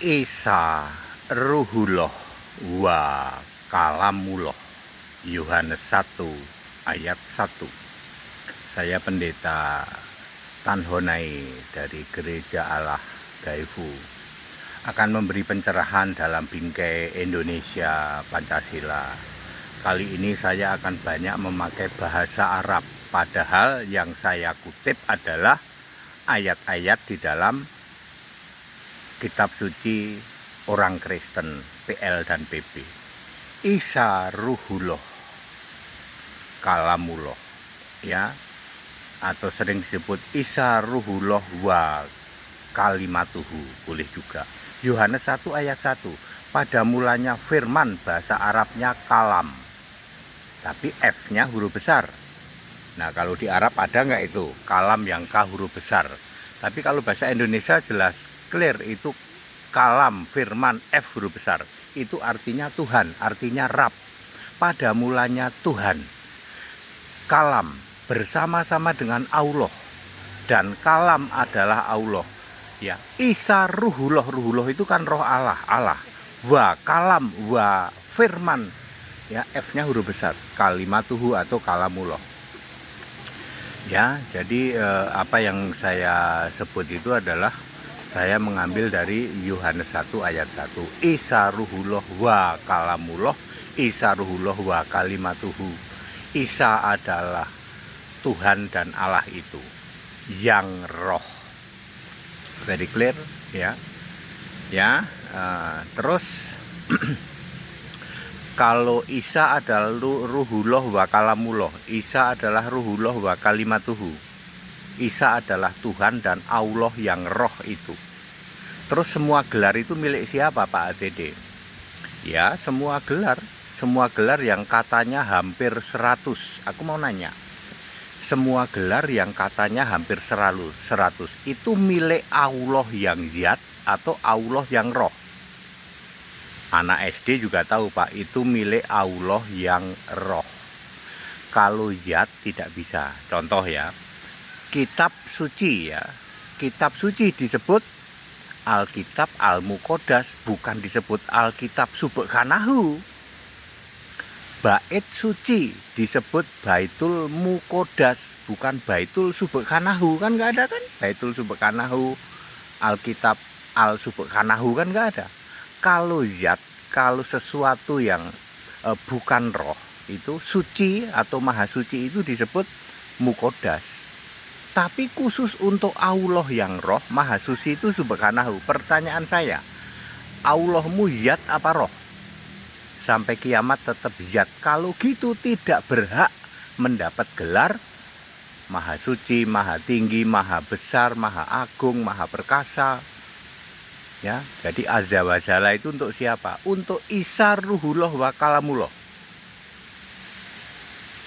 Isa Ruhullah wa Kalamullah. Yohanes 1 ayat 1. Saya pendeta Tanhonai dari Gereja Allah Daifu akan memberi pencerahan dalam bingkai Indonesia Pancasila. Kali ini saya akan banyak memakai bahasa Arab, padahal yang saya kutip adalah ayat-ayat di dalam kitab suci orang Kristen PL dan PP. Isa Ruhullah Kalamullah, ya, atau sering disebut Isa Ruhullah wa Kalimatuhu, boleh juga. Yohanes 1 ayat 1. Pada mulanya firman, bahasa Arabnya kalam, tapi F-nya huruf besar. Nah, kalau di Arab ada nggak itu kalam yang K huruf besar? Tapi kalau bahasa Indonesia jelas clear, itu kalam, firman, F huruf besar. Itu artinya Tuhan, artinya Rab. Pada mulanya Tuhan. Kalam bersama-sama dengan Allah, dan kalam adalah Allah. Ya, Isa Ruhullah, Ruhullah itu kan roh Allah, Allah. Wa kalam, wa firman. Ya, F-nya huruf besar. Kalimatuhu atau kalamullah. Ya, jadi apa yang saya sebut itu adalah saya mengambil dari Yohanes 1 ayat 1. Isa Ruhullah wa Kalamullah, Isa Ruhullah wa Kalimatuhu. Isa adalah Tuhan dan Allah itu yang roh. Very clear, ya. Ya, terus kalau Isa adalah Ruhullah wa Kalamullah, Isa adalah Ruhullah wa Kalimatuhu. Isa adalah Tuhan dan Allah yang roh itu. Terus semua gelar itu milik siapa, Pak ATD? Ya, semua gelar yang katanya hampir 100. Aku mau nanya, semua gelar yang katanya hampir 100 itu milik Allah yang zat atau Allah yang roh? Anak SD juga tahu, Pak, itu milik Allah yang roh. Kalau zat tidak bisa. Contoh ya, kitab suci, ya, kitab suci disebut Alkitab Al-Muqaddas, bukan disebut Alkitab Subhanahu. Bait suci disebut Baitul Muqaddas, bukan Baitul Subhanahu. Kan nggak ada kan Baitul Subhanahu, Alkitab Al-Subhanahu, kan nggak ada. Kalau zat, kalau sesuatu yang bukan roh, itu suci atau maha suci itu disebut Muqaddas. Tapi khusus untuk Allah yang roh, maha suci itu Subhanahu. Pertanyaan saya, Allahmu zat apa roh? Sampai kiamat tetap zat. Kalau gitu tidak berhak mendapat gelar maha suci, maha tinggi, maha besar, maha agung, maha perkasa. Ya, jadi azza wa jalla itu untuk siapa? Untuk Isa Ruhullah wa Kalamullah.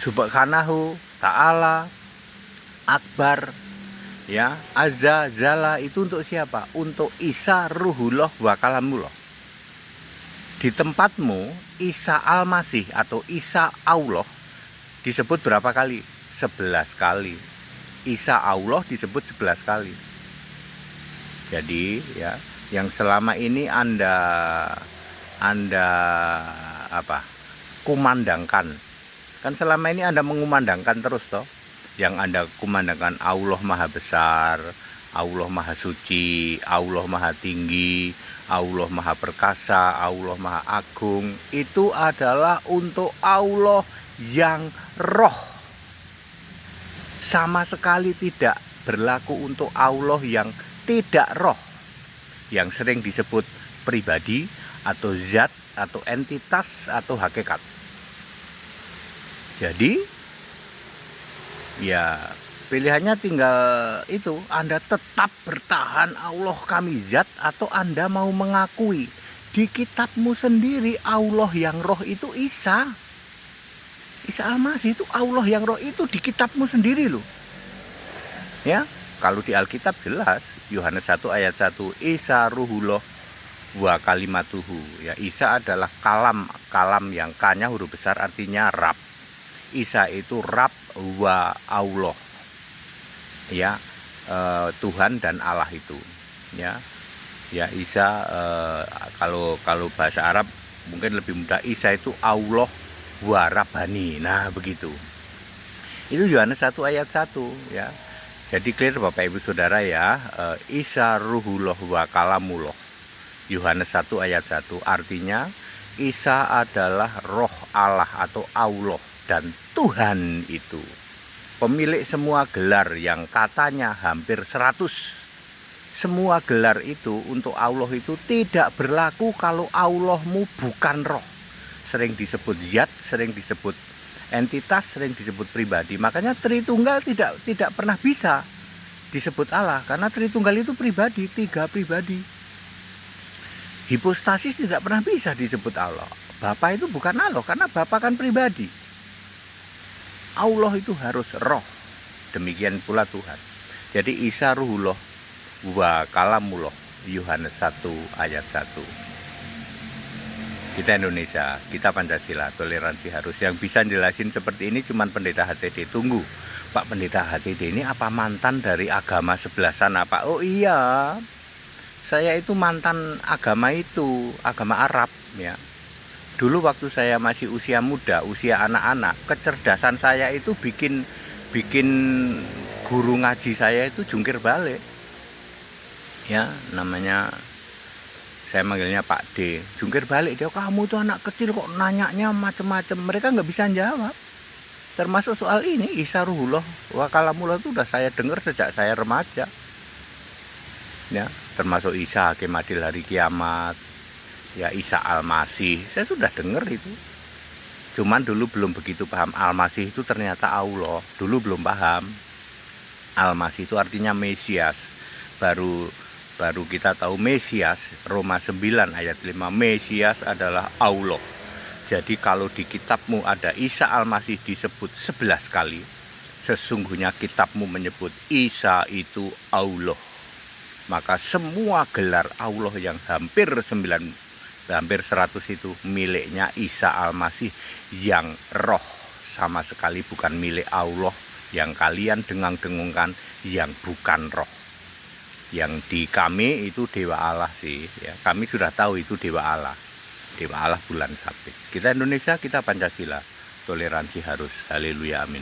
Subhanahu ta'ala, akbar, ya, azza jalla itu untuk siapa? Untuk Isa Ruhullah wa Kalamullah. Di tempatmu Isa Al-Masih atau Isa Allah disebut berapa kali? 11 kali. Isa Allah disebut 11 kali. Jadi ya, yang selama ini Anda kumandangkan, kan selama ini Anda mengumandangkan terus toh, yang Anda kumandangkan Allah maha besar, Allah maha suci, Allah maha tinggi, Allah maha perkasa, Allah maha agung. Itu adalah untuk Allah yang roh. Sama sekali tidak berlaku untuk Allah yang tidak roh, yang sering disebut pribadi atau zat atau entitas atau hakikat. Jadi ya, pilihannya tinggal itu, Anda tetap bertahan Allah kami zat, atau Anda mau mengakui di kitabmu sendiri Allah yang roh itu Isa. Isa Al-Masih itu Allah yang roh itu di kitabmu sendiri loh. Ya, kalau di Alkitab jelas Yohanes 1 ayat 1, Isa Ruhullah wa Kalimatuhu. Ya, Isa adalah kalam yang K-nya huruf besar artinya Rab. Isa itu Rab wa Allah. Ya, Tuhan dan Allah itu, ya. Ya Isa, kalau bahasa Arab mungkin lebih mudah, Isa itu Allah wa Rabbani. Nah begitu. Itu Yohanes 1 ayat 1 ya. Jadi clear Bapak Ibu Saudara ya, Isa ruhullah wa kalamullah. Yohanes 1 ayat 1 artinya Isa adalah roh Allah atau Allah, dan Tuhan itu pemilik semua gelar yang katanya hampir 100. Semua gelar itu untuk Allah itu tidak berlaku kalau Allahmu bukan roh. Sering disebut zat, sering disebut entitas, sering disebut pribadi. Makanya Tritunggal tidak pernah bisa disebut Allah, karena Tritunggal itu pribadi, 3 pribadi. Hipostasis tidak pernah bisa disebut Allah. Bapa itu bukan Allah, karena Bapa kan pribadi. Allah itu harus roh. Demikian pula Tuhan. Jadi Isa ruhullah wa kalamullah, Yohanes 1 ayat 1. Kita Indonesia, kita Pancasila, toleransi harus. Yang bisa jelasin seperti ini cuman Pendeta HTD. Tunggu, Pak Pendeta HTD ini apa mantan dari agama sebelah sana, Pak? Oh iya, saya itu mantan agama itu, agama Arab ya. Dulu waktu saya masih usia muda, usia anak-anak, kecerdasan saya itu bikin guru ngaji saya itu jungkir balik. Ya, namanya saya manggilnya Pak D. Jungkir balik dia, kamu tuh anak kecil kok nanyanya macem-macem. Mereka nggak bisa jawab. Termasuk soal ini, Isa ruhullah wa kalamullah itu udah saya dengar sejak saya remaja. Ya, termasuk Isa hakim adil hari kiamat. Ya, Isa Al-Masih, saya sudah dengar itu. Cuman dulu belum begitu paham Al-Masih itu ternyata Allah. Dulu belum paham. Al-Masih itu artinya Mesias. Baru kita tahu Mesias, Roma 9 ayat 5, Mesias adalah Allah. Jadi kalau di kitabmu ada Isa Al-Masih disebut 11 kali, sesungguhnya kitabmu menyebut Isa itu Allah. Maka semua gelar Allah yang hampir 100 itu miliknya Isa Al-Masih yang roh, sama sekali bukan milik Allah yang kalian dengung-dengungkan yang bukan roh. Yang di kami itu Dewa Allah sih ya. Kami sudah tahu itu Dewa Allah bulan sabit. Kita Indonesia, kita Pancasila, toleransi harus. Haleluya, amin.